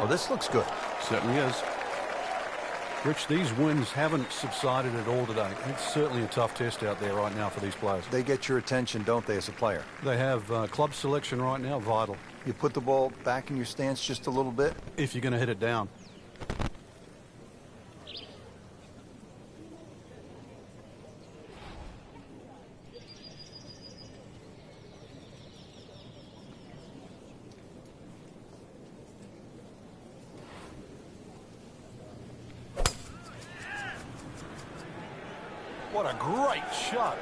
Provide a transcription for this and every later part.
Well, this looks good. Certainly is. Rich, these winds haven't subsided at all today. It's certainly a tough test out there right now for these players. They get your attention, don't they, as a player? They have club selection right now, vital. You put the ball back in your stance just a little bit? If you're going to hit it down. What a great shot.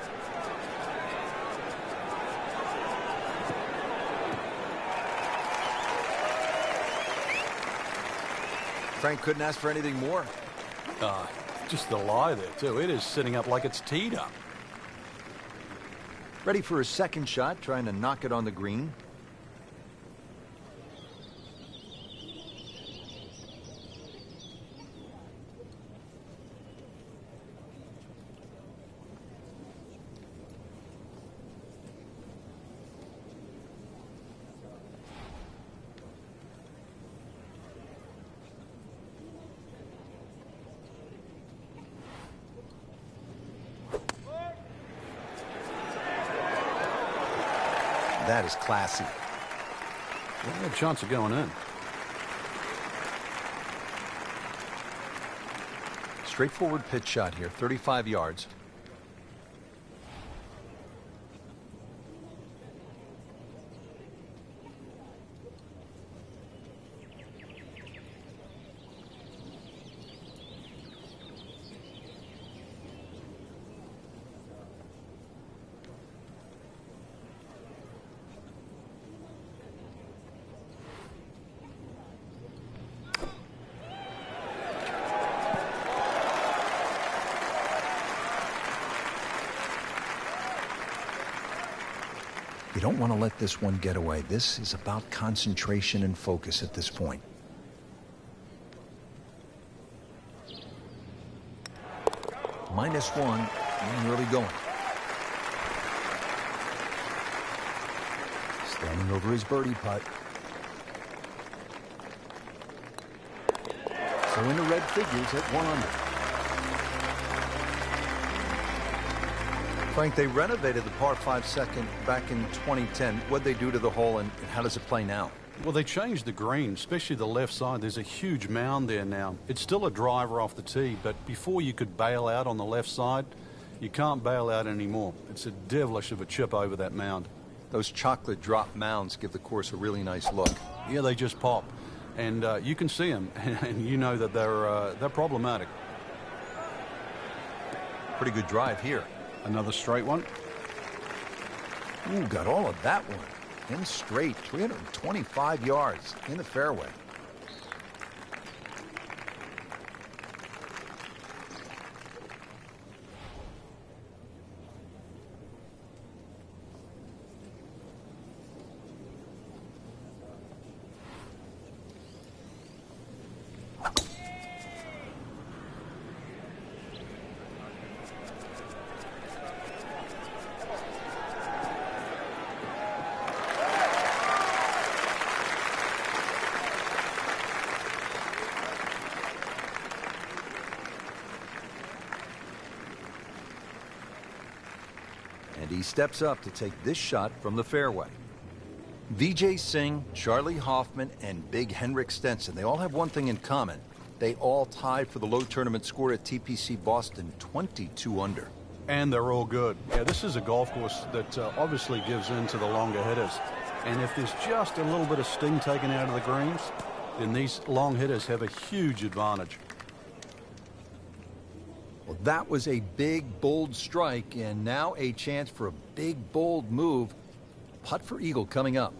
Frank couldn't ask for anything more. Just the lie there, too. It is sitting up like it's teed up. Ready for his second shot, trying to knock it on the green. That is classy. Well, they had a chance of going in. Straightforward pitch shot here, 35 yards. You don't want to let this one get away. This is about concentration and focus at this point. -1 and really going. Standing over his birdie putt. So into red figures at 1 under. Frank, they renovated the par 5 second back in 2010. What'd they do to the hole, and how does it play now? Well, they changed the green, especially the left side. There's a huge mound there now. It's still a driver off the tee, but before you could bail out on the left side, you can't bail out anymore. It's a devilish of a chip over that mound. Those chocolate drop mounds give the course a really nice look. Yeah, they just pop. And you can see them, and you know that they're problematic. Pretty good drive here. Another straight one. Ooh, got all of that one. In straight, 325 yards in the fairway. And he steps up to take this shot from the fairway. Vijay Singh, Charlie Hoffman, and Big Henrik Stenson, they all have one thing in common. They all tied for the low tournament score at TPC Boston, 22 under. And they're all good. Yeah, this is a golf course that obviously gives in to the longer hitters. And if there's just a little bit of sting taken out of the greens, then these long hitters have a huge advantage. Well, that was a big, bold strike, and now a chance for a big, bold move. Putt for eagle coming up.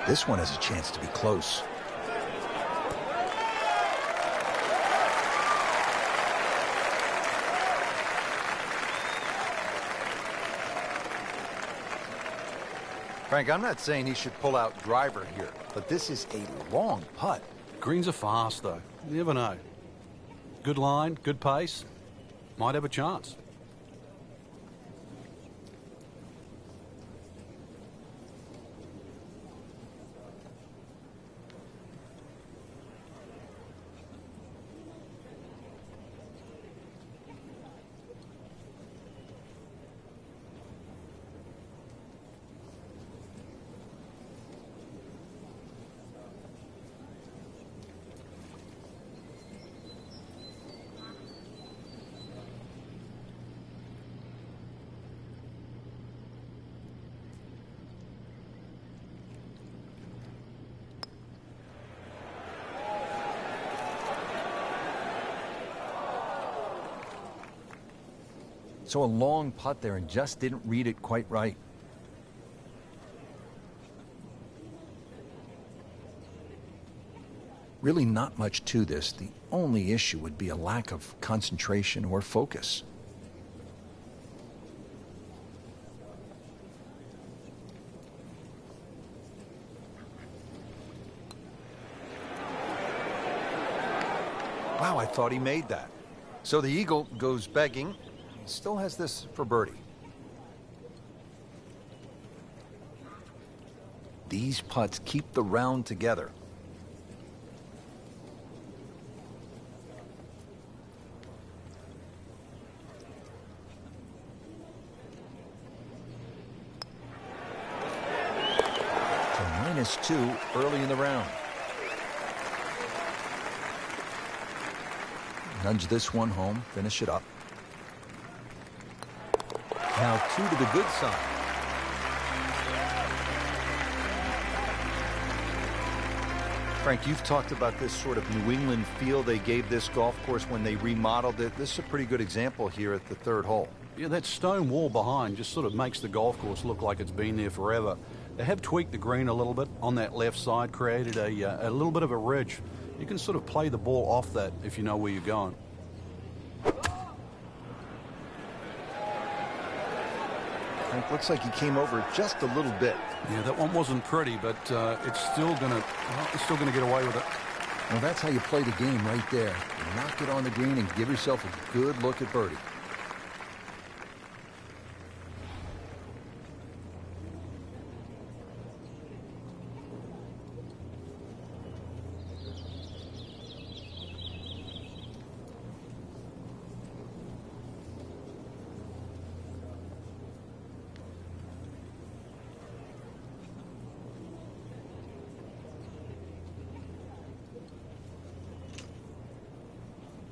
This one has a chance to be close. Frank, I'm not saying he should pull out driver here, but this is a long putt. Greens are fast, though. You never know. Good line, good pace. Might have a chance. So a long putt there and just didn't read it quite right. Really not much to this. The only issue would be a lack of concentration or focus. Wow, I thought he made that. So the eagle goes begging. Still has this for birdie. These putts keep the round together. So -2 early in the round. Nudge this one home, finish it up. Now 2 to the good side. Frank, you've talked about this sort of New England feel they gave this golf course when they remodeled it. This is a pretty good example here at the 3rd hole. Yeah, that stone wall behind just sort of makes the golf course look like it's been there forever. They have tweaked the green a little bit on that left side, created a little bit of a ridge. You can sort of play the ball off that if you know where you're going. Looks like he came over just a little bit. Yeah, that one wasn't pretty, but it's still gonna get away with it. Well, that's how you play the game right there. You knock it on the green and give yourself a good look at birdie.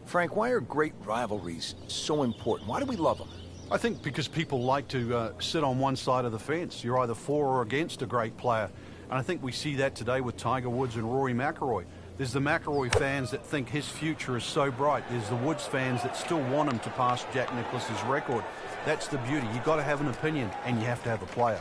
Frank, why are great rivalries so important? Why do we love them? I think because people like to sit on one side of the fence. You're either for or against a great player. And I think we see that today with Tiger Woods and Rory McIlroy. There's the McIlroy fans that think his future is so bright. There's the Woods fans that still want him to pass Jack Nicklaus's record. That's the beauty. You've got to have an opinion, and you have to have a player.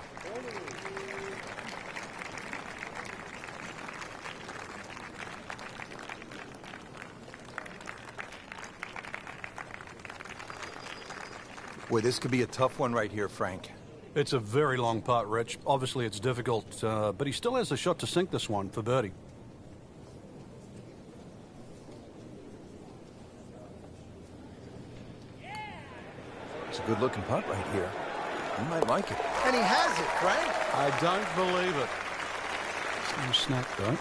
Boy, this could be a tough one right here, Frank. It's a very long putt, Rich. Obviously, it's difficult, but he still has a shot to sink this one for birdie. It's a good-looking putt right here. You might like it. And he has it, Frank. I don't believe it. No snap, though.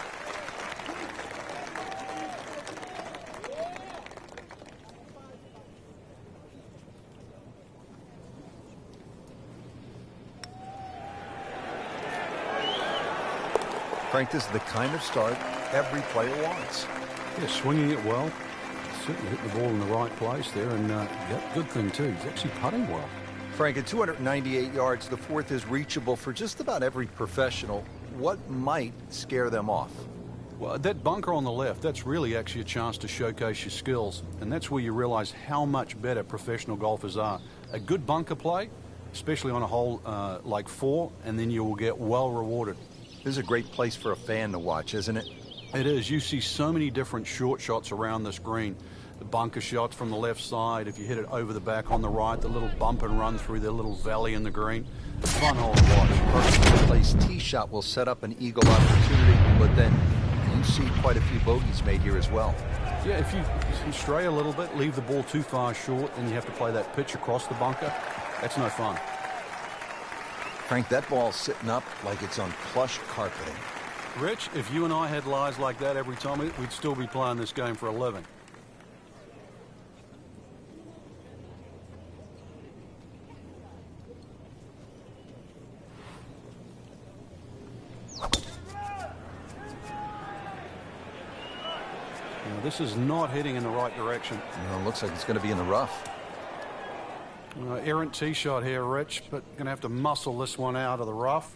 Frank, this is the kind of start every player wants. Yeah, swinging it well. Certainly hit the ball in the right place there, and yep, good thing too. He's actually putting well. Frank, at 298 yards, the 4th is reachable for just about every professional. What might scare them off? Well, that bunker on the left, that's really actually a chance to showcase your skills, and that's where you realize how much better professional golfers are. A good bunker play, especially on a hole like 4, and then you will get well rewarded. This is a great place for a fan to watch, isn't it? It is. You see so many different short shots around this green. The bunker shots from the left side, if you hit it over the back on the right, the little bump and run through the little valley in the green. Fun hole to watch. Perfectly placed tee shot will set up an eagle opportunity, but then you see quite a few bogeys made here as well. Yeah, if you stray a little bit, leave the ball too far short, and you have to play that pitch across the bunker, that's no fun. Frank, that ball's sitting up like it's on plush carpeting. Rich, if you and I had lies like that every time, we'd still be playing this game for a living. Now, this is not heading in the right direction. No, it looks like it's going to be in the rough. Errant tee shot here, Rich, but going to have to muscle this one out of the rough.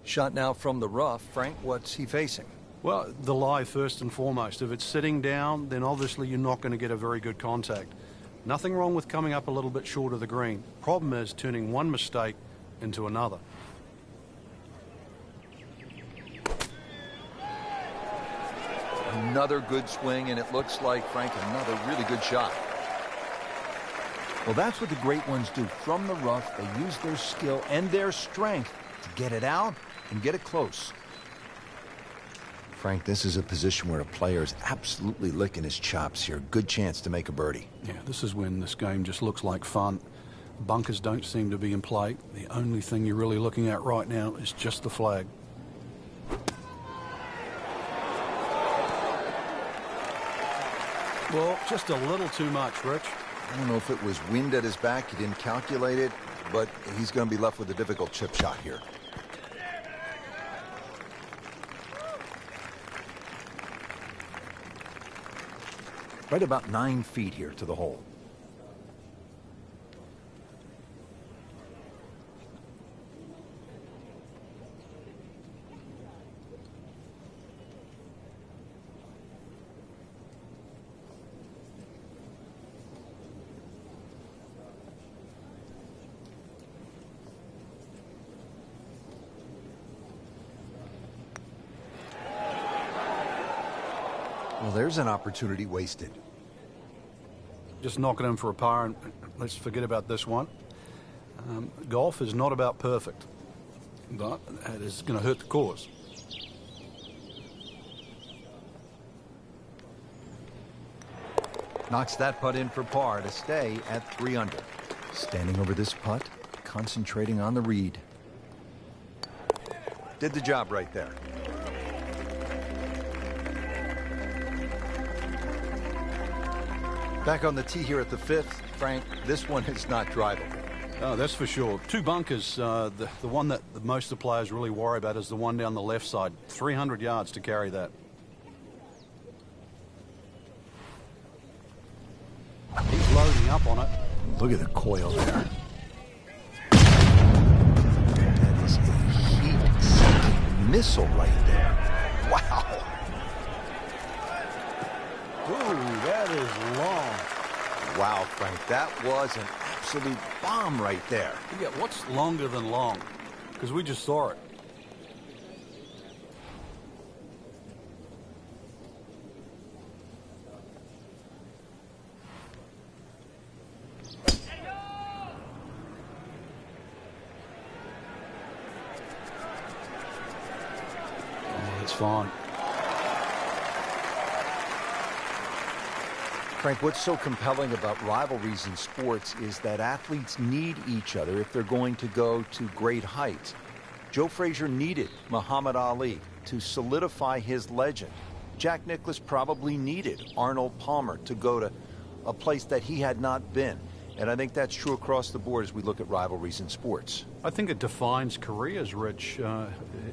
Shot now from the rough. Frank, what's he facing? Well, the lie first and foremost. If it's sitting down, then obviously you're not going to get a very good contact. Nothing wrong with coming up a little bit short of the green. Problem is turning one mistake into another. Another good swing, and it looks like, Frank, another really good shot. Well, that's what the great ones do. From the rough, they use their skill and their strength to get it out and get it close. Frank, this is a position where a player is absolutely licking his chops here. Good chance to make a birdie. Yeah, this is when this game just looks like fun. Bunkers don't seem to be in play. The only thing you're really looking at right now is just the flag. Well, just a little too much, Rich. I don't know if it was wind at his back. He didn't calculate it, but he's going to be left with a difficult chip shot here. Right about 9 feet here to the hole. Well, there's an opportunity wasted. Just knock it in for a par, and let's forget about this one. Golf is not about perfect, but it is going to hurt the cause. Knocks that putt in for par to stay at 3 under. Standing over this putt, concentrating on the read. Did the job right there. Back on the tee here at the 5th, Frank, this one is not drivable. Oh, that's for sure. 2 bunkers. The one that most of the players really worry about is the one down the left side. 300 yards to carry that. He's loading up on it. Look at the coil there. That is a heat-seeking missile right there. Wow. Ooh, that is long. Wow, Frank, that was an absolute bomb right there. Yeah, what's longer than long? Because we just saw it. Oh, it's fine. Frank, what's so compelling about rivalries in sports is that athletes need each other if they're going to go to great heights. Joe Frazier needed Muhammad Ali to solidify his legend. Jack Nicklaus probably needed Arnold Palmer to go to a place that he had not been. And I think that's true across the board as we look at rivalries in sports. I think it defines careers, Rich.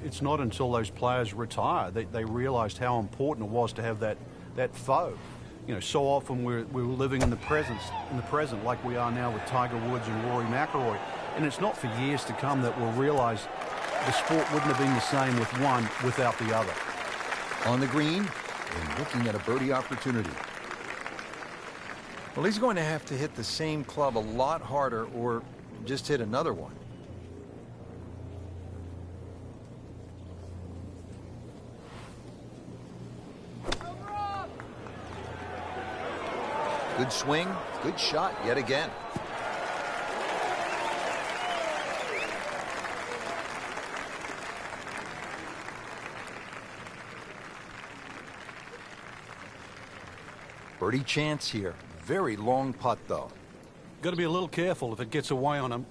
It's not until those players retire that they realized how important it was to have that foe. You know, so often we're living in the present like we are now with Tiger Woods and Rory McIlroy. And it's not for years to come that we'll realize the sport wouldn't have been the same with one without the other. On the green and looking at a birdie opportunity. Well, he's going to have to hit the same club a lot harder or just hit another one. Good swing, good shot yet again. Birdie chance here. Very long putt, though. Got to be a little careful if it gets away on him.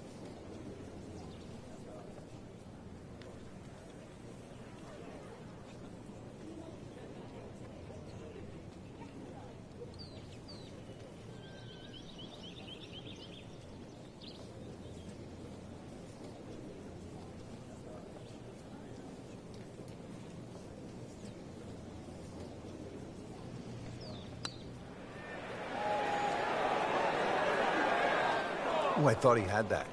Oh, I thought he had that.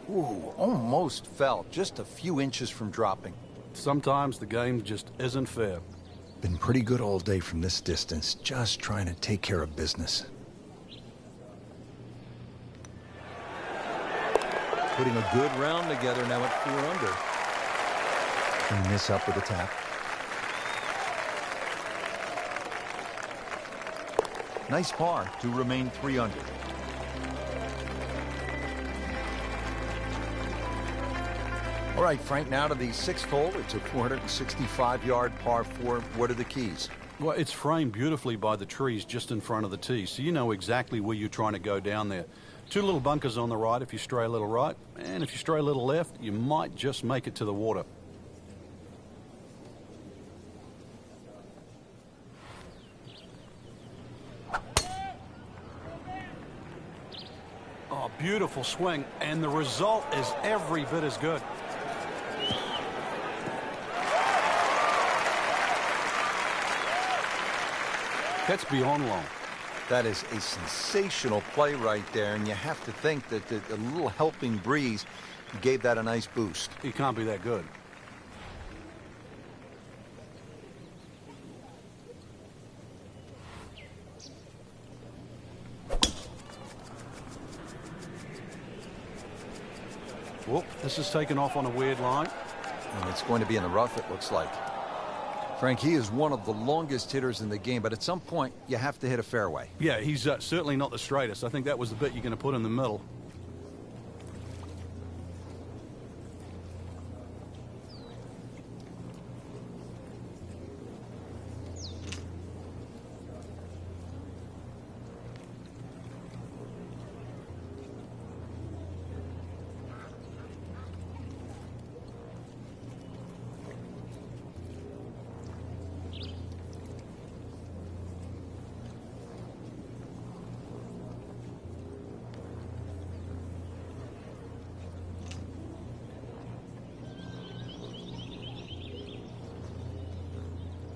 Ooh, almost fell. Just a few inches from dropping. Sometimes the game just isn't fair. Been pretty good all day from this distance. Just trying to take care of business. Putting a good round together now at 4 under. Clean this up with a tap. Nice par to remain 3 under. All right, Frank, now to the 6th hole. It's a 465-yard par 4. What are the keys? Well, it's framed beautifully by the trees just in front of the tee, so you know exactly where you're trying to go down there. 2 little bunkers on the right if you stray a little right, and if you stray a little left, you might just make it to the water. Oh, beautiful swing, and the result is every bit as good. That's beyond long. That is a sensational play right there, and you have to think that a little helping breeze gave that a nice boost. He can't be that good. Whoop, this is taken off on a weird line. And it's going to be in the rough, it looks like. Frank, he is one of the longest hitters in the game, but at some point, you have to hit a fairway. Yeah, he's certainly not the straightest. I think that was the bit you're going to put in the middle.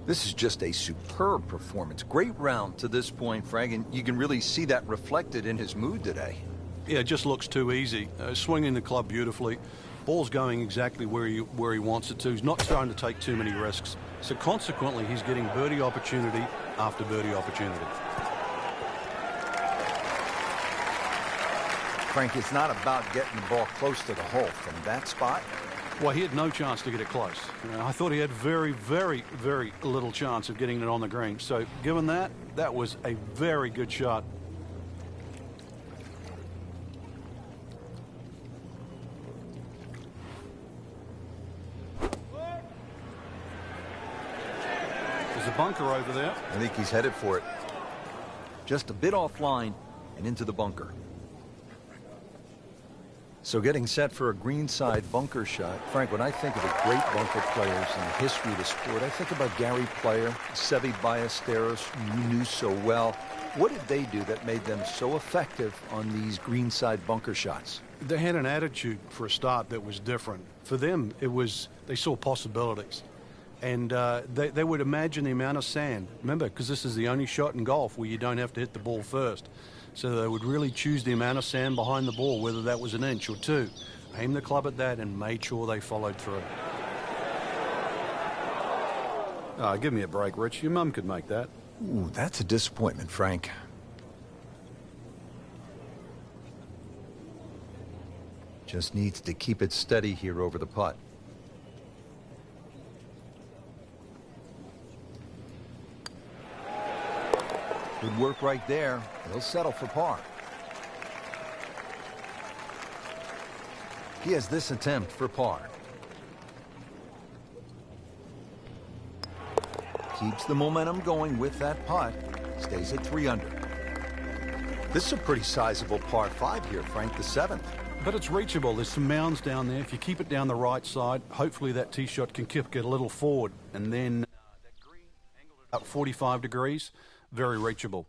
This is just a superb performance. Great round to this point, Frank, and you can really see that reflected in his mood today. Yeah, it just looks too easy. Swinging the club beautifully. Ball's going exactly where he wants it to. He's not trying to take too many risks. So consequently, he's getting birdie opportunity after birdie opportunity. Frank, it's not about getting the ball close to the hole. From that spot, well, he had no chance to get it close. I thought he had very, very, very little chance of getting it on the green. So given that, that was a very good shot. There's a bunker over there. I think he's headed for it. Just a bit offline and into the bunker. So getting set for a greenside bunker shot. Frank, when I think of the great bunker players in the history of the sport, I think about Gary Player, Seve Ballesteros, you knew so well. What did they do that made them so effective on these greenside bunker shots? They had an attitude for a start that was different. For them, it was, they saw possibilities. And they would imagine the amount of sand. Remember, because this is the only shot in golf where you don't have to hit the ball first. So they would really choose the amount of sand behind the ball, whether that was 1 inch or 2. Aim the club at that and made sure they followed through. Oh, give me a break, Rich. Your mum could make that. Ooh, that's a disappointment, Frank. Just needs to keep it steady here over the putt. Good work right there. He'll settle for par. He has this attempt for par. Keeps the momentum going with that putt. Stays at 3 under. This is a pretty sizable par 5 here, Frank, the 7th. But it's reachable. There's some mounds down there. If you keep it down the right side, hopefully that tee shot can kick it a little forward. And then that green angled it up 45 degrees, very reachable.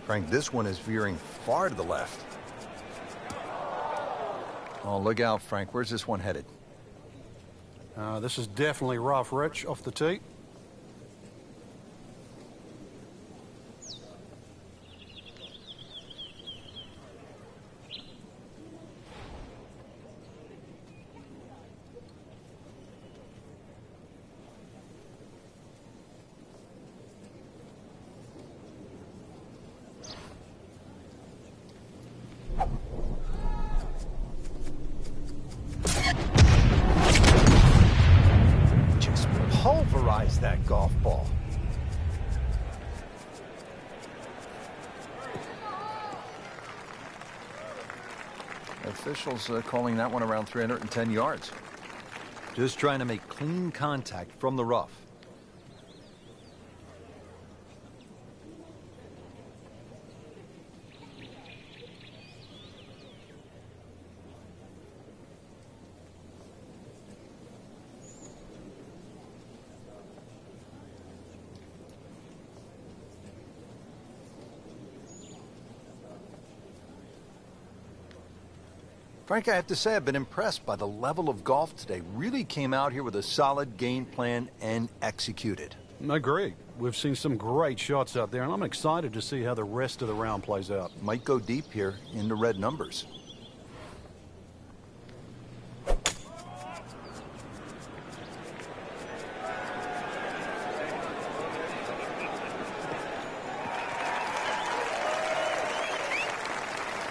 Frank, this one is veering far to the left. Oh, look out, Frank. Where's this one headed? This is definitely rough, Rich, off the tee. Pulverize that golf ball. Officials calling that one around 310 yards. Just trying to make clean contact from the rough. Frank, I have to say I've been impressed by the level of golf today. Really came out here with a solid game plan and executed. I agree. We've seen some great shots out there, and I'm excited to see how the rest of the round plays out. Might go deep here in the red numbers.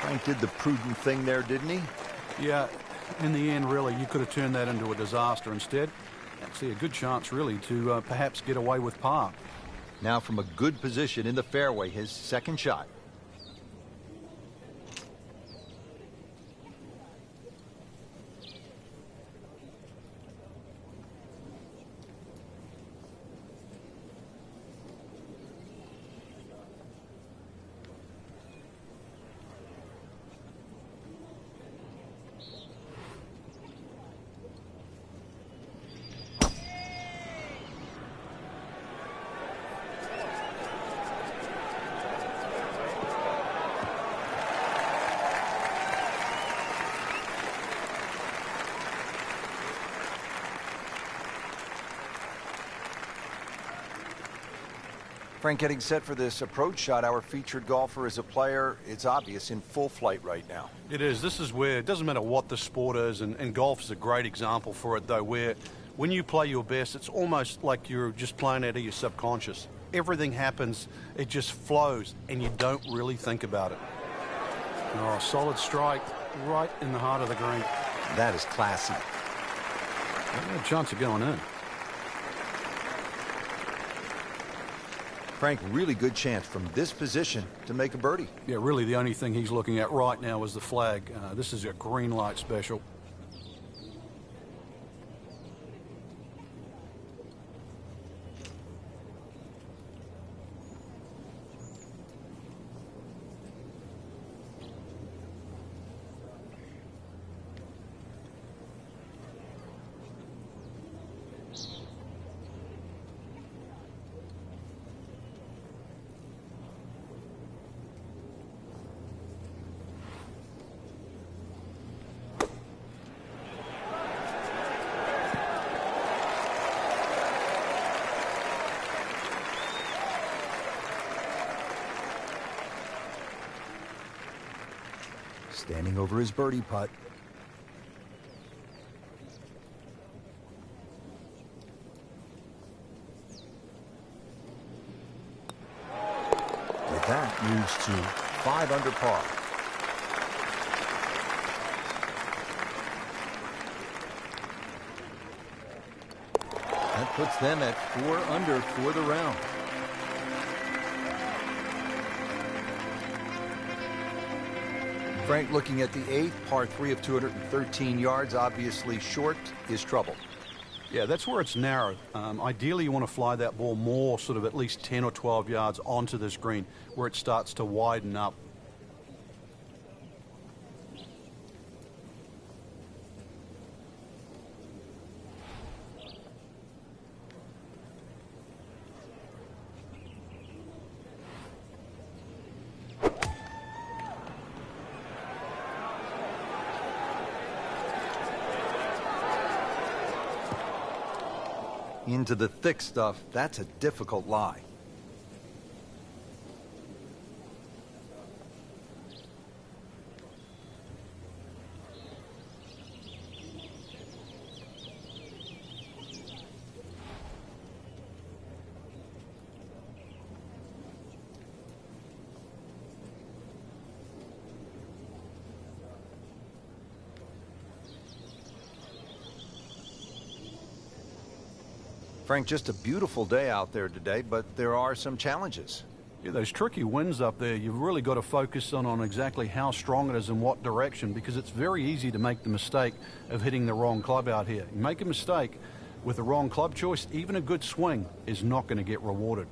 Frank did the prudent thing there, didn't he? Yeah, in the end, really, you could have turned that into a disaster instead. I see a good chance, really, to perhaps get away with par. Now from a good position in the fairway, his second shot. Frank, getting set for this approach shot. Our featured golfer is a player, it's obvious, in full flight right now. It is. This is where it doesn't matter what the sport is, and golf is a great example for it, though, where when you play your best, it's almost like you're just playing out of your subconscious. Everything happens, it just flows, and you don't really think about it. Oh, solid strike right in the heart of the green. That is classy. No chance of going in. Frank, really good chance from this position to make a birdie. Yeah, really the only thing he's looking at right now is the flag. This is a green light special. Standing over his birdie putt. that moves to 5 under par. That puts them at 4 under for the round. Frank, looking at the 8th, par 3 of 213 yards, obviously short, is trouble. Yeah, that's where it's narrow. Ideally, you want to fly that ball more, sort of at least 10 or 12 yards onto this green, where it starts to widen up. Into the thick stuff, that's a difficult lie. Frank, just a beautiful day out there today, but there are some challenges. Yeah, those tricky winds up there, you've really got to focus on exactly how strong it is in what direction, because it's very easy to make the mistake of hitting the wrong club out here. You make a mistake with the wrong club choice, even a good swing is not going to get rewarded.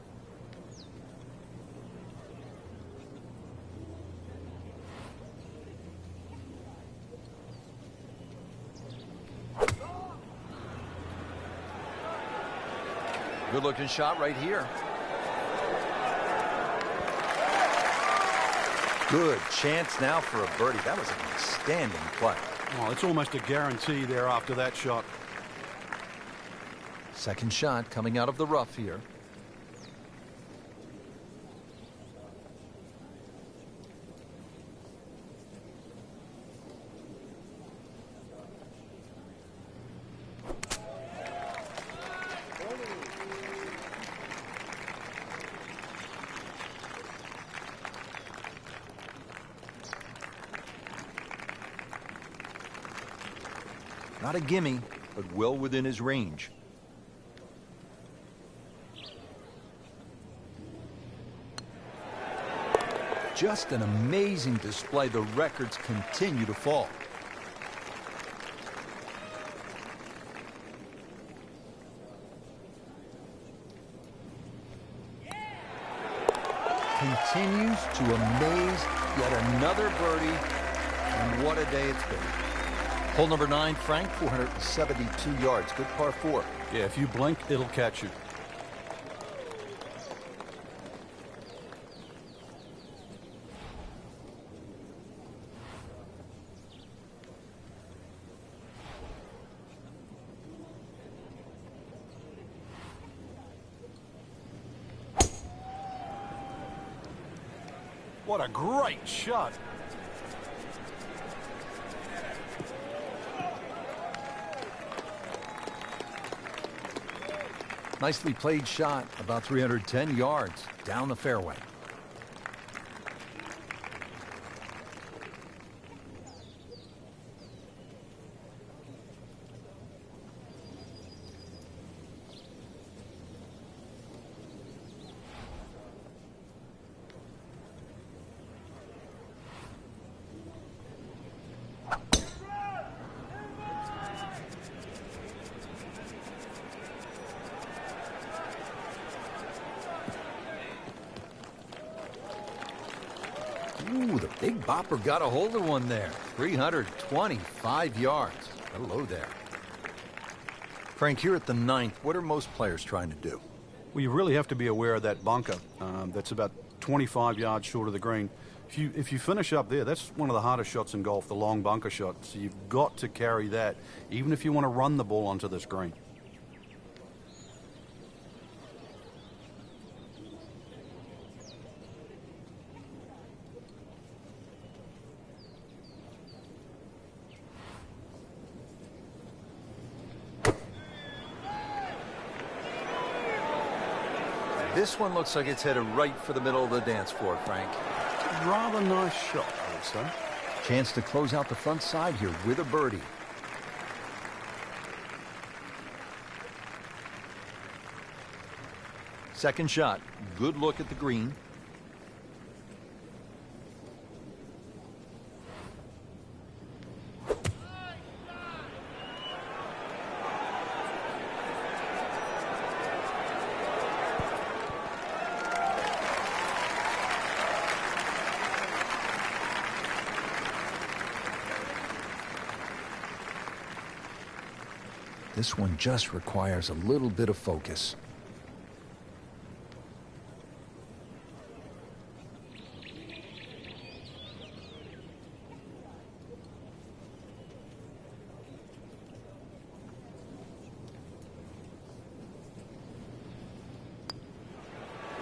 Good looking shot right here. Good chance now for a birdie. That was an outstanding play. Oh, it's almost a guarantee there after that shot. Second shot coming out of the rough here. Not a gimme, but well within his range. Just an amazing display. The records continue to fall. Continues to amaze. Yet another birdie. And what a day it's been. Hole number 9, Frank, 472 yards. Good par 4. Yeah, if you blink, it'll catch you. What a great shot. Nicely played shot, about 310 yards down the fairway. Ooh, the big bopper got a hold of one there. 325 yards. Hello there. Frank, here at the 9th, what are most players trying to do? Well, you really have to be aware of that bunker. That's about 25 yards short of the green. If you finish up there, that's one of the hardest shots in golf, the long bunker shot. So you've got to carry that, even if you want to run the ball onto this green. This one looks like it's headed right for the middle of the dance floor, Frank. Rather nice shot, I would say. Chance to close out the front side here with a birdie. Second shot. Good look at the green. This one just requires a little bit of focus.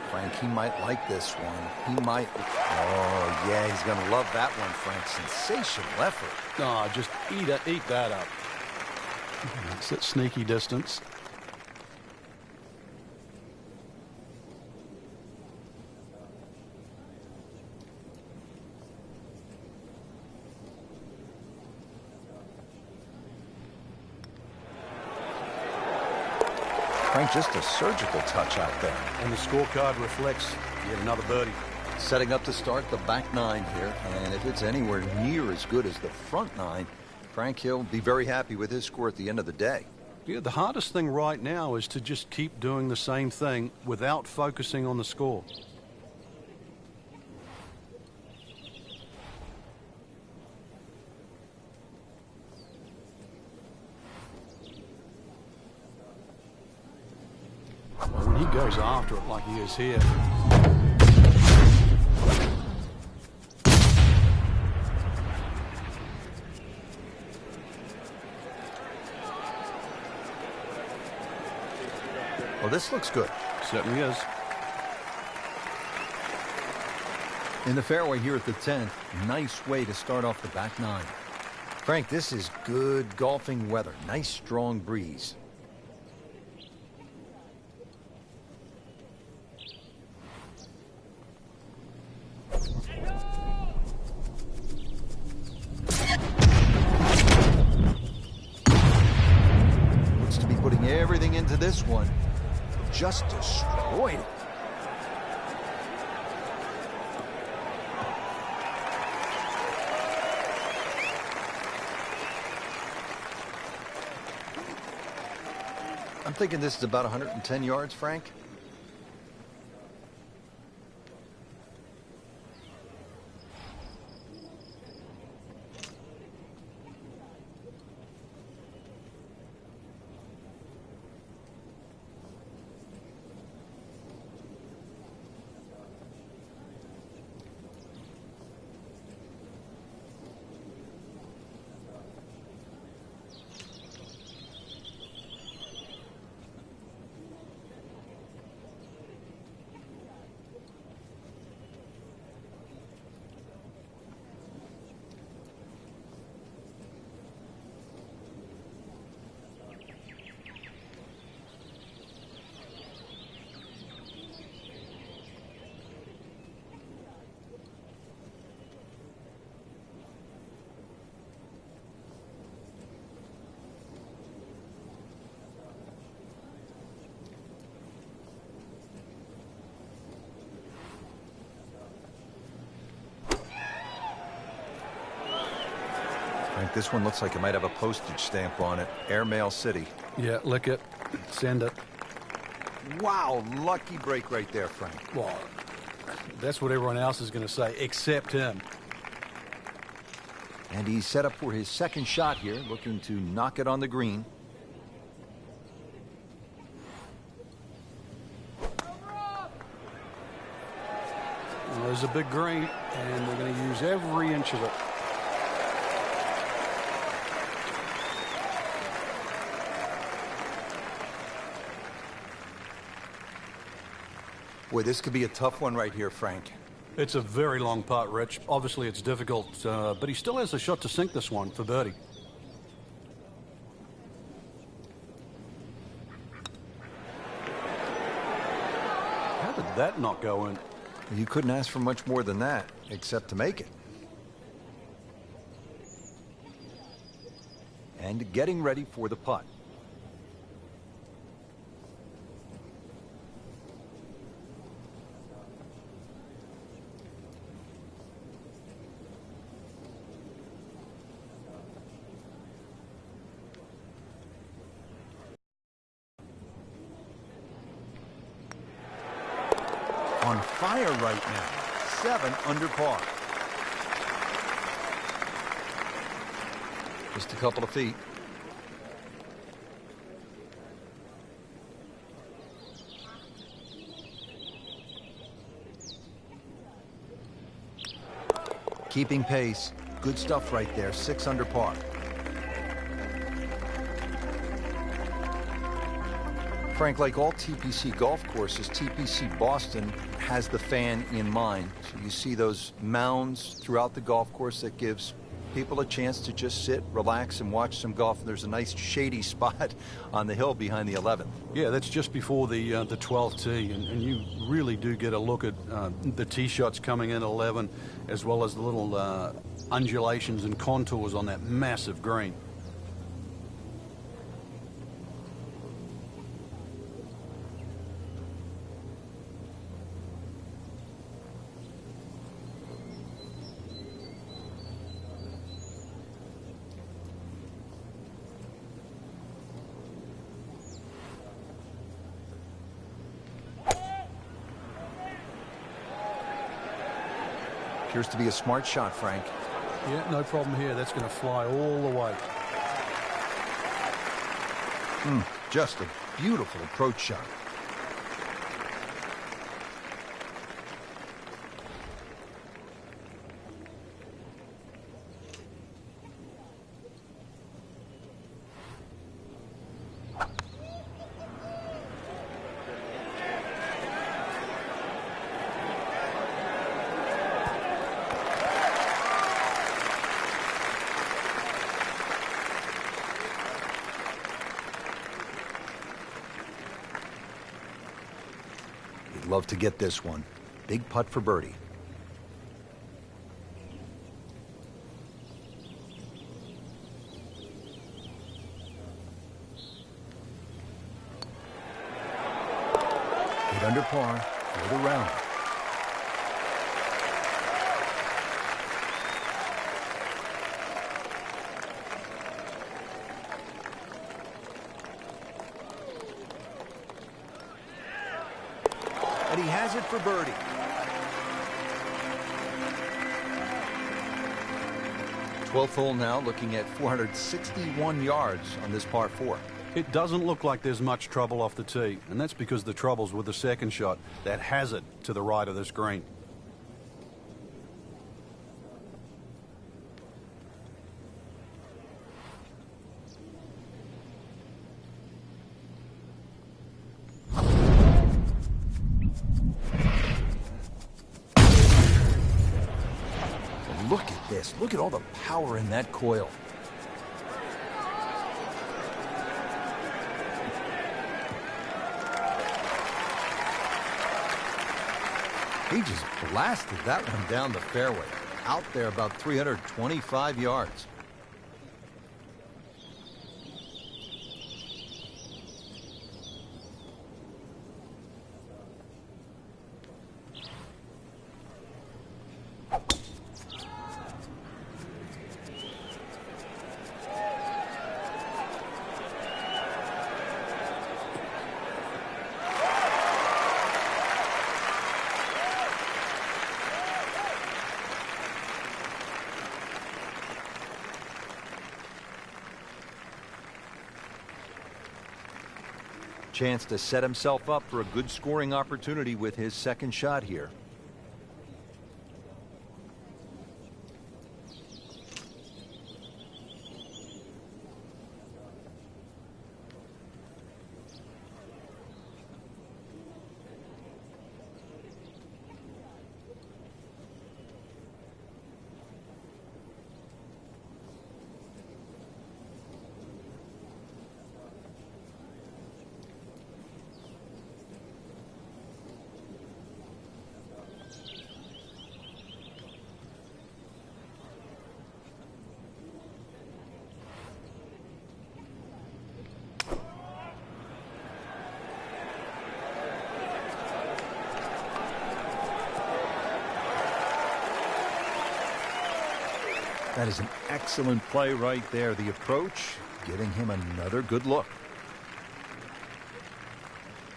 Frank, he might like this one. He might. Oh, yeah, he's going to love that one, Frank. Sensational effort. No, just eat that up. That's that sneaky distance. Frank, just a surgical touch out there. And the scorecard reflects yet another birdie. Setting up to start the back nine here, and if it's anywhere near as good as the front nine, Frank, he'll be very happy with his score at the end of the day. Yeah, the hardest thing right now is to just keep doing the same thing without focusing on the score. Well, when he goes after it like he is here. Well, this looks good. Certainly is. In the fairway here at the 10th, nice way to start off the back nine. Frank, this is good golfing weather. Nice strong breeze. Looks to be putting everything into this one. Just destroyed it. I'm thinking this is about 110 yards, Frank. Frank, this one looks like it might have a postage stamp on it. Airmail City. Yeah, lick it. Send it. Wow, lucky break right there, Frank. Well, that's what everyone else is going to say, except him. And he's set up for his second shot here, looking to knock it on the green. Well, there's a big green, and they're going to use every inch of it. Boy, this could be a tough one right here, Frank. It's a very long putt, Rich. Obviously, it's difficult, but he still has a shot to sink this one for birdie. How that not go in? You couldn't ask for much more than that, except to make it. And getting ready for the putt. On fire right now. 7 under par. Just a couple of feet. Keeping pace. Good stuff right there. 6 under par. Frank, like all TPC golf courses, TPC Boston has the fan in mind. So you see those mounds throughout the golf course that gives people a chance to just sit, relax, and watch some golf. And there's a nice shady spot on the hill behind the 11th. Yeah, that's just before the 12th tee, and you really do get a look at the tee shots coming in at 11, as well as the little undulations and contours on that massive green. Appears to be a smart shot, Frank. Yeah, no problem here. That's going to fly all the way. Just a beautiful approach shot. Love to get this one. Big putt for birdie. Eight under par for the round. And he has it for birdie. Twelfth hole now, looking at 461 yards on this par 4. It doesn't look like there's much trouble off the tee, and that's because the trouble's with the second shot. That hazard to the right of this green. Look at this. Look at all the power in that coil. He just blasted that one down the fairway. Out there about 325 yards. Chance to set himself up for a good scoring opportunity with his second shot here. That is an excellent play right there. The approach, giving him another good look.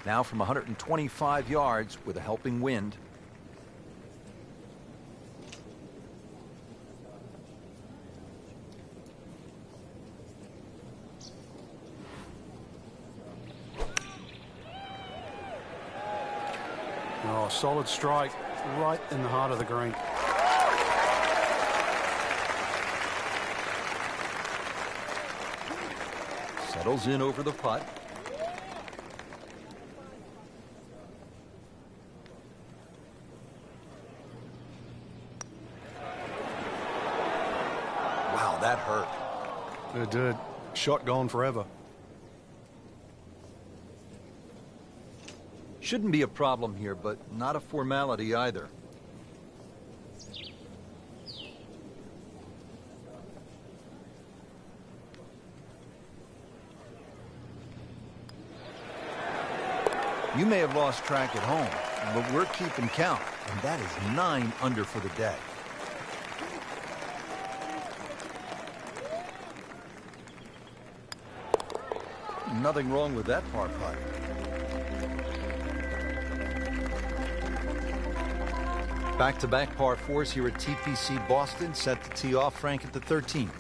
Now from 125 yards with a helping wind. Oh, solid strike right in the heart of the green. Settles in over the putt. Wow, that hurt. It did. Shot gone forever. Shouldn't be a problem here, but not a formality either. You may have lost track at home, but we're keeping count, and that is 9 under for the day. Nothing wrong with that par putt. Back-to-back par fours here at TPC Boston, set to tee off Frank at the 13th.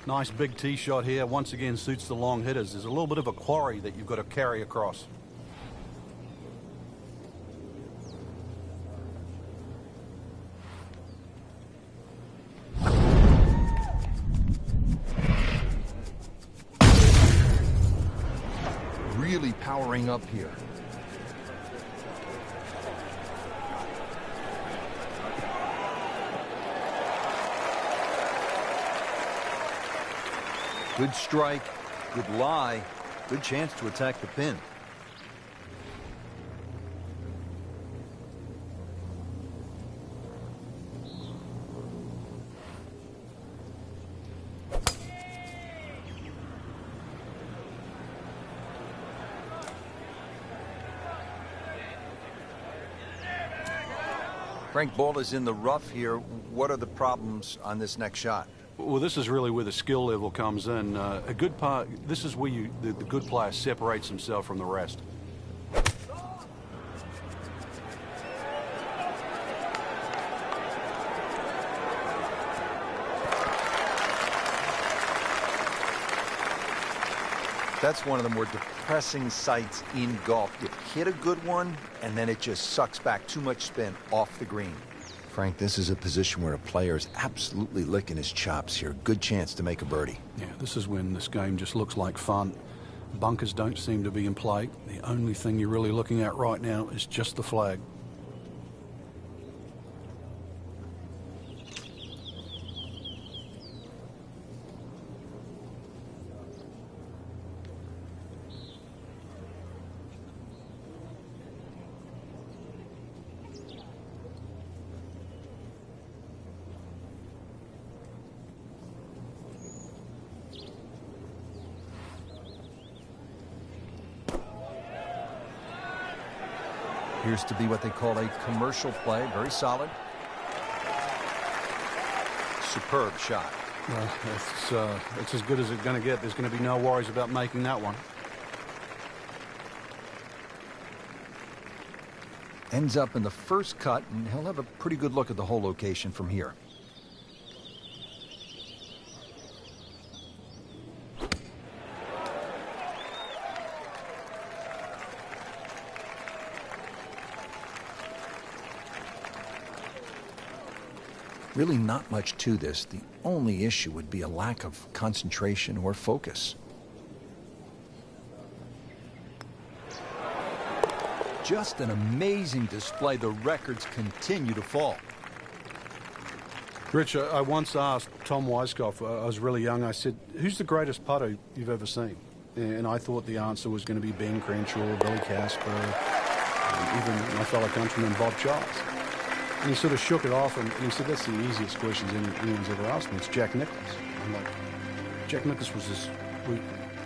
Nice big tee shot here. Once again, suits the long hitters. There's a little bit of a quarry that you've got to carry across. Really powering up here. Good strike, good lie, good chance to attack the pin. Frank, ball is in the rough here. What are the problems on this next shot? Well, this is really where the skill level comes in. A good par, this is where the good player separates himself from the rest. That's one of the more depressing sights in golf. You hit a good one, and then it just sucks back too much spin off the green. Frank, this is a position where a player is absolutely licking his chops here. Good chance to make a birdie. Yeah, this is when this game just looks like fun. Bunkers don't seem to be in play. The only thing you're really looking at right now is just the flag. Appears to be what they call a commercial play. Very solid. Superb shot. Well, it's as good as it's going to get. There's going to be no worries about making that one. Ends up in the first cut, and he'll have a pretty good look at the whole location from here. Really not much to this. The only issue would be a lack of concentration or focus. Just an amazing display. The records continue to fall. Rich, I once asked Tom Weiskopf, I was really young, I said, who's the greatest putter you've ever seen? And I thought the answer was going to be Ben Crenshaw, Billy Casper, even my fellow countryman Bob Charles. And he sort of shook it off, and he said, that's the easiest questions anyone's ever asked me. It's Jack Nicklaus. I'm like, Jack Nicklaus was this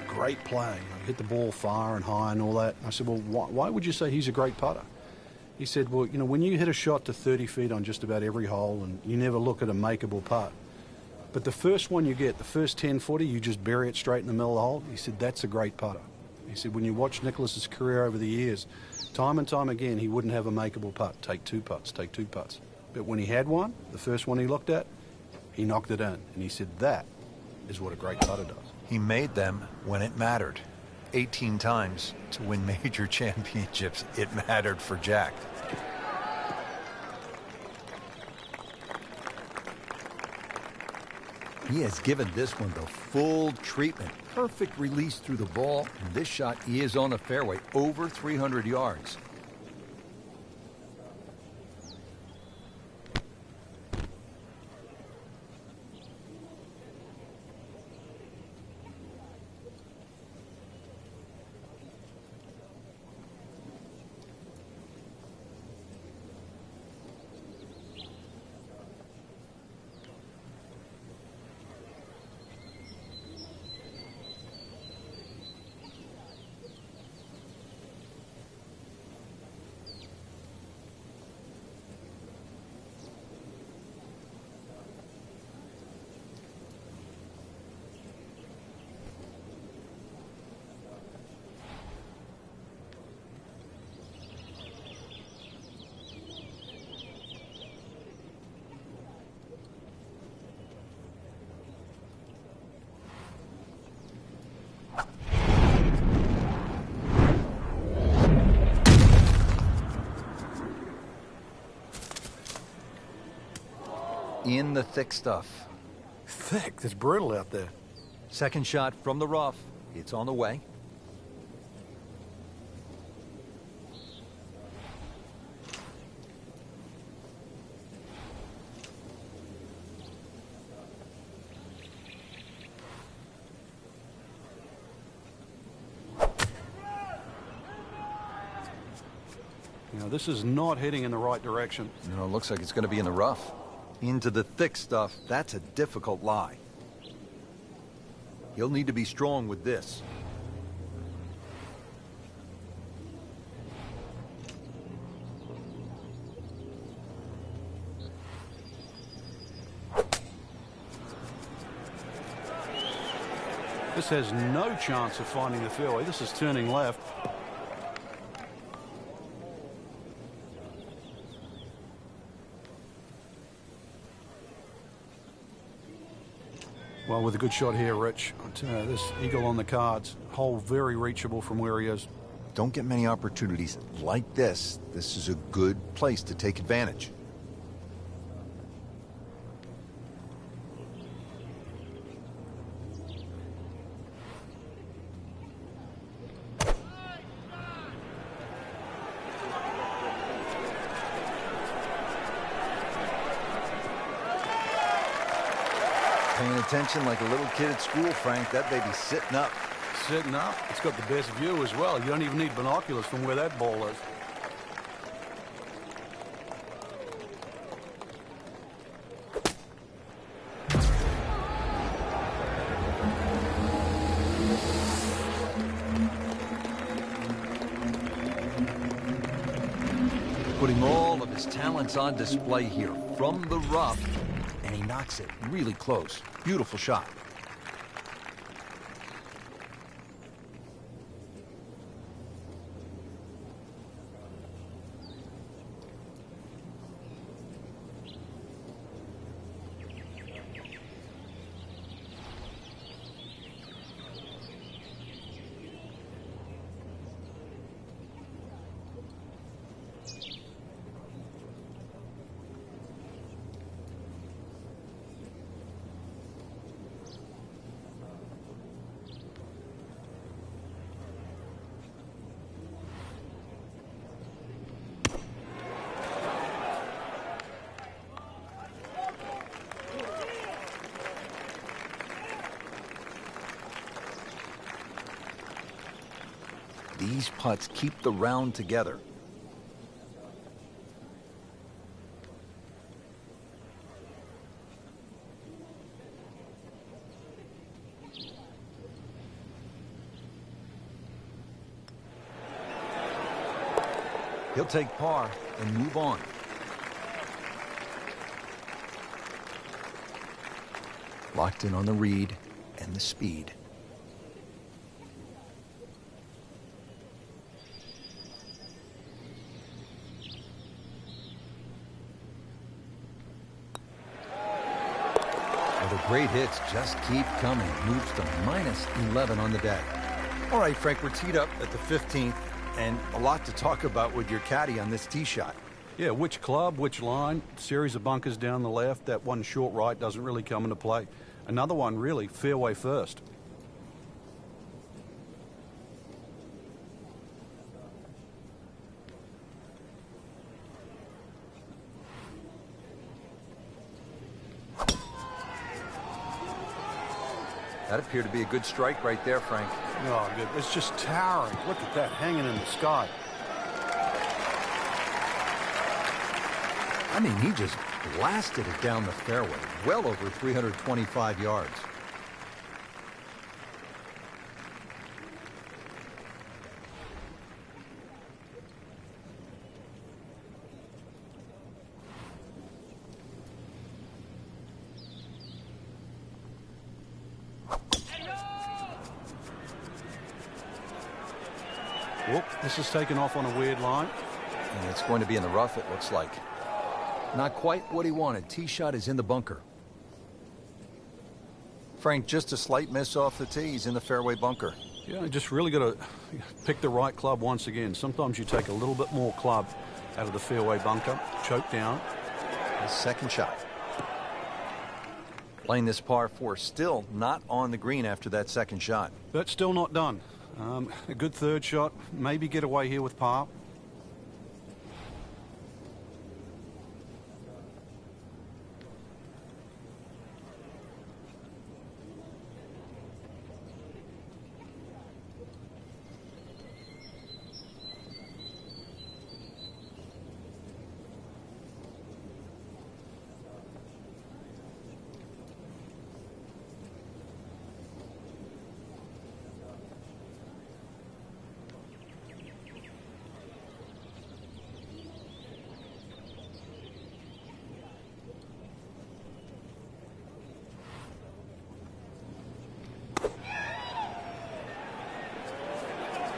great player. You know, hit the ball far and high and all that. I said, well, why would you say he's a great putter? He said, well, you know, when you hit a shot to 30 feet on just about every hole and you never look at a makeable putt, But the first one you get, the first 10-footer, you just bury it straight in the middle of the hole. He said, that's a great putter. He said, when you watch Nicklaus's career over the years, time and time again, he wouldn't have a makeable putt. Take two putts, take two putts. But when he had one, the first one he looked at, he knocked it in. And he said, that is what a great putter does. He made them when it mattered. 18 times to win major championships. It mattered for Jack. He has given this one the full treatment. Perfect release through the ball. And this shot is on the fairway, over 300 yards. In the thick stuff. Thick? It's brutal out there. Second shot from the rough. It's on the way. You know, this is not heading in the right direction. No, it looks like it's going to be in the rough. Into the thick stuff, that's a difficult lie. He'll need to be strong with this. This has no chance of finding the fairway. This is turning left. Well, with a good shot here, Rich. This eagle on the cards, hole very reachable from where he is. Don't get many opportunities like this. This is a good place to take advantage. Paying attention like a little kid at school, Frank. That baby's sitting up. Sitting up. It's got the best view as well. You don't even need binoculars from where that ball is. Putting all of his talents on display here from the rough. And he knocks it really close. Beautiful shot. These putts keep the round together. He'll take par and move on. Locked in on the read and the speed. Well, the great hits just keep coming. Moves to -11 on the day. All right, Frank, we're teed up at the 15th, and a lot to talk about with your caddy on this tee shot. Yeah, which club, which line, series of bunkers down the left. That one short right doesn't really come into play. Another one, really, fairway first. That appeared to be a good strike right there, Frank. Oh, good. It's just towering. Look at that hanging in the sky. I mean, he just blasted it down the fairway, well over 325 yards. Whoop, this is taken off on a weird line. And it's going to be in the rough, it looks like. Not quite what he wanted. Tee shot is in the bunker. Frank, just a slight miss off the tee. He's in the fairway bunker. Yeah, you just really got to pick the right club once again. Sometimes you take a little bit more club out of the fairway bunker, choke down. His second shot. Playing this par 4, still not on the green after that second shot. But still not done. A good third shot, maybe get away here with par.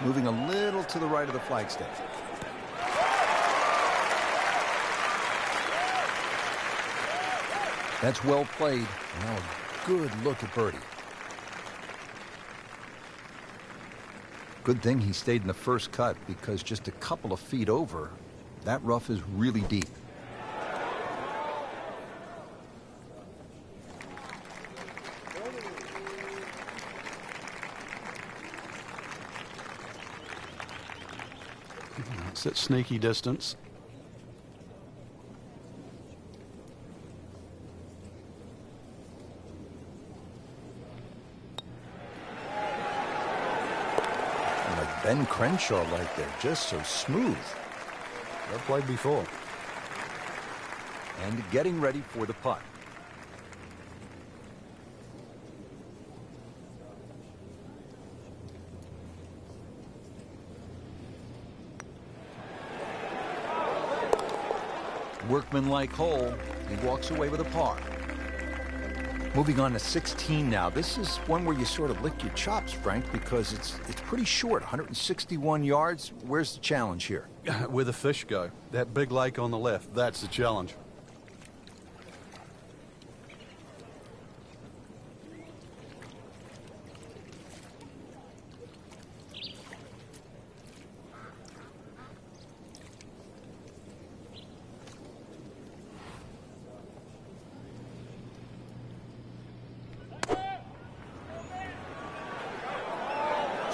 Moving a little to the right of the flagstick. That's well played. Now a good look at birdie. Good thing he stayed in the first cut, because just a couple of feet over, that rough is really deep. It's at sneaky distance. Like Ben Crenshaw right there, just so smooth. I've played before. And getting ready for the putt. Workmanlike hole. He walks away with a par. Moving on to 16 now. This is one where you sort of lick your chops, Frank, because it's pretty short, 161 yards. Where's the challenge here? Where the fish go. That big lake on the left, that's the challenge.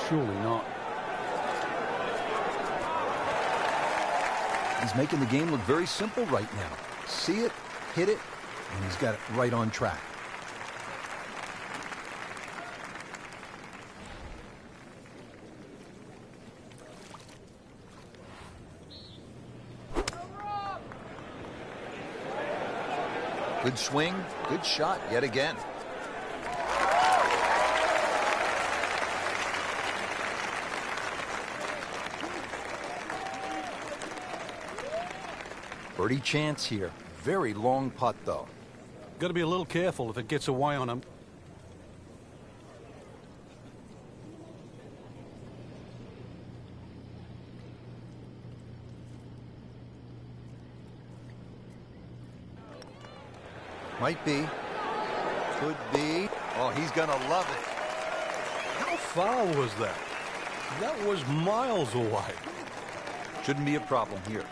Surely not. He's making the game look very simple right now. See it, hit it, and he's got it right on track. Good swing, good shot yet again. Birdie chance here. Very long putt, though. Got to be a little careful if it gets away on him. Might be. Could be. Oh, he's gonna love it. How far was that? That was miles away. Shouldn't be a problem here.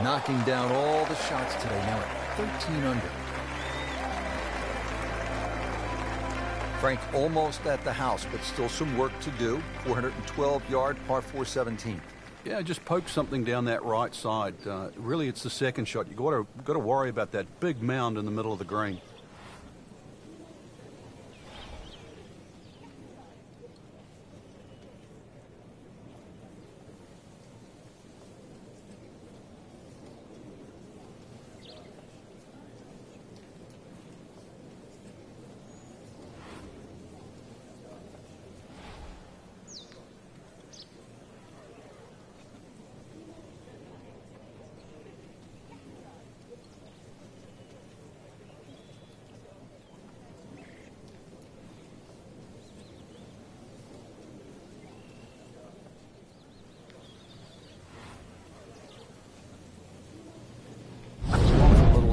Knocking down all the shots today, now at 13 under. Frank almost at the house, but still some work to do. 412-yard, par 4 17th. Yeah, just poke something down that right side. Really, it's the second shot. You got to worry about that big mound in the middle of the green.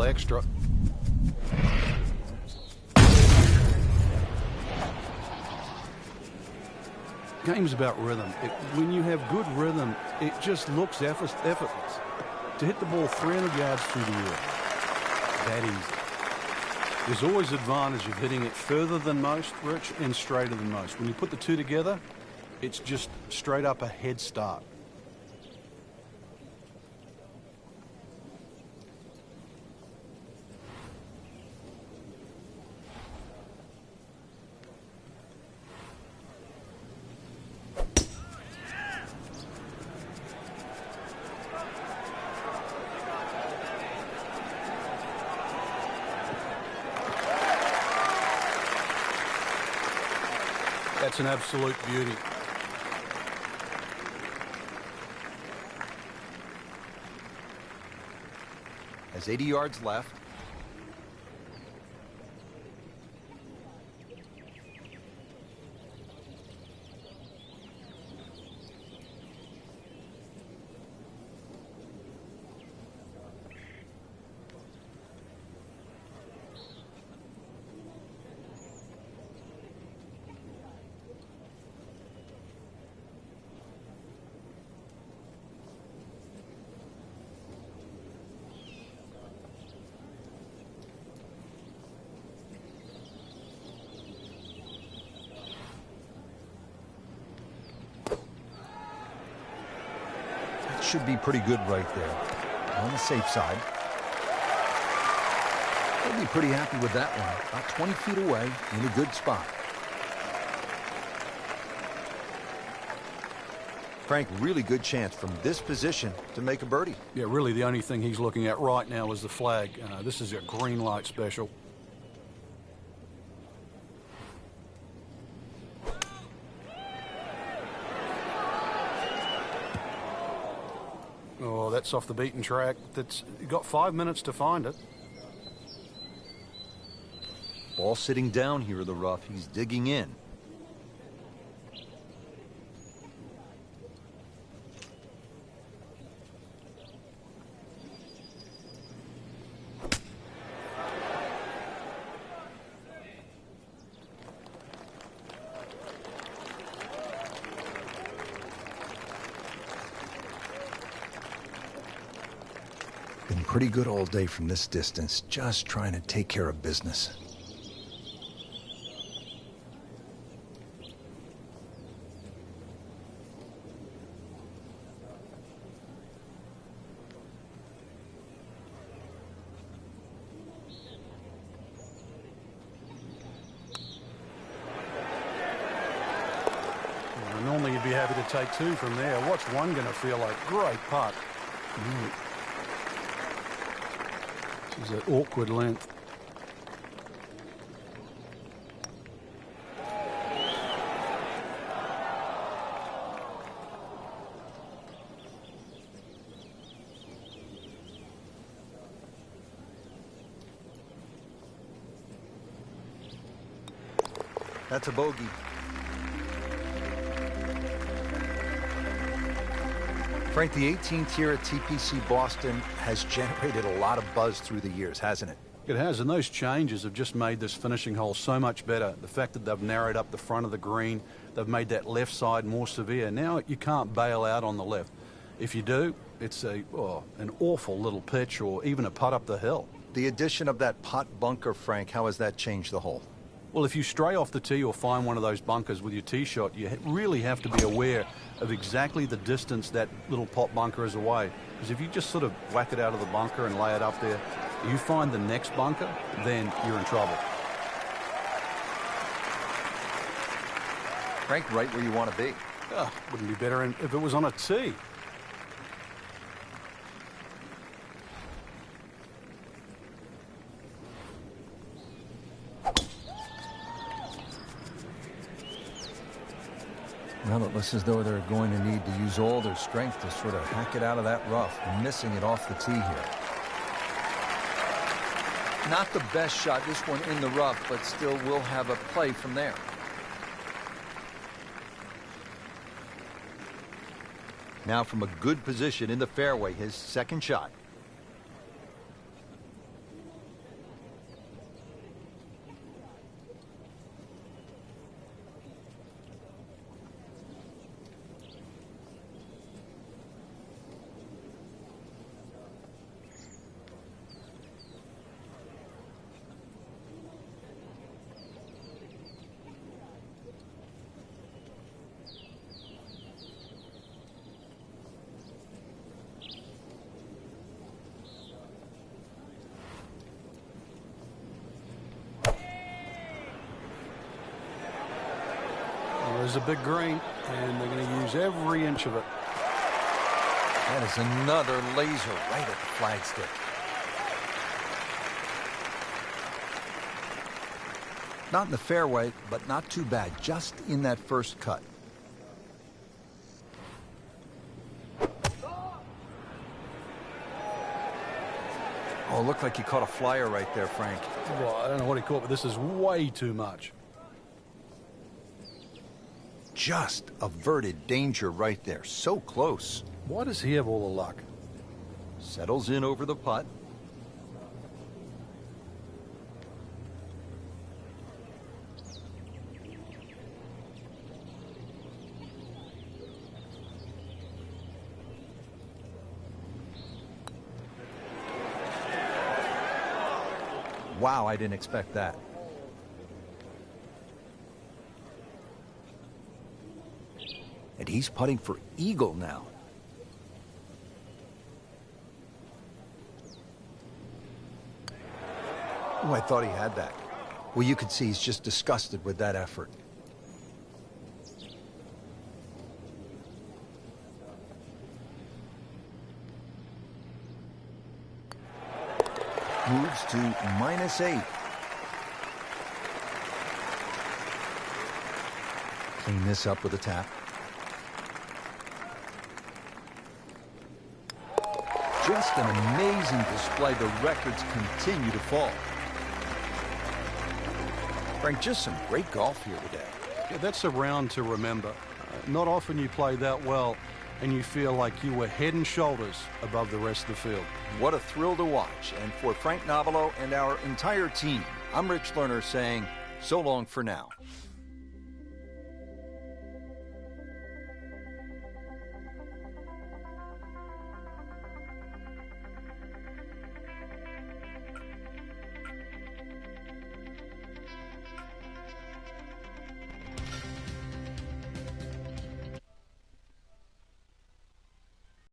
Extra. Game's about rhythm. When you have good rhythm, it just looks effortless. To hit the ball 300 yards through the air, that easy. There's always advantage of hitting it further than most, Rich, and straighter than most. When you put the two together, it's just straight up a head start. That's an absolute beauty. Has 80 yards left. Should be pretty good right there. On the safe side. They'll be pretty happy with that one. About 20 feet away in a good spot. Frank, really good chance from this position to make a birdie. Yeah, really the only thing he's looking at right now is the flag. This is a green light special. Oh, that's off the beaten track. That's got 5 minutes to find it. Ball sitting down here in the rough. He's digging in. Been pretty good all day from this distance, just trying to take care of business. Normally you'd be happy to take two from there. What's one going to feel like? Great putt. This is an awkward length. That's a bogey. Frank, the 18th year at TPC Boston has generated a lot of buzz through the years, hasn't it? It has, and those changes have just made this finishing hole so much better. The fact that they've narrowed up the front of the green, they've made that left side more severe. Now you can't bail out on the left. If you do, it's an awful little pitch or even a putt up the hill. The addition of that pot bunker, Frank, how has that changed the hole? Well, if you stray off the tee or find one of those bunkers with your tee shot, you really have to be aware of exactly the distance that little pot bunker is away. Because if you just sort of whack it out of the bunker and lay it up there, you find the next bunker, then you're in trouble. Frank, right where you want to be. Wouldn't be better if it was on a tee. Well, it looks as though they're going to need to use all their strength to sort of hack it out of that rough. And missing it off the tee here. Not the best shot, this one in the rough, but still will have a play from there. Now from a good position in the fairway, his second shot. There's a big green, and they're going to use every inch of it. That is another laser right at the flagstick. Not in the fairway, but not too bad. Just in that first cut. Oh, looked like he caught a flyer right there, Frank. Well, I don't know what he caught, but this is way too much. Just averted danger right there. So close. Why does he have all the luck? Settles in over the putt. Wow, I didn't expect that. And he's putting for eagle now. Oh, I thought he had that. Well, you could see he's just disgusted with that effort. Moves to -8. Clean this up with a tap. Just an amazing display. The records continue to fall. Frank, just some great golf here today. Yeah, that's a round to remember. Not often you play that well and you feel like you were head and shoulders above the rest of the field. What a thrill to watch. And for Frank Nobilo and our entire team, I'm Rich Lerner saying so long for now.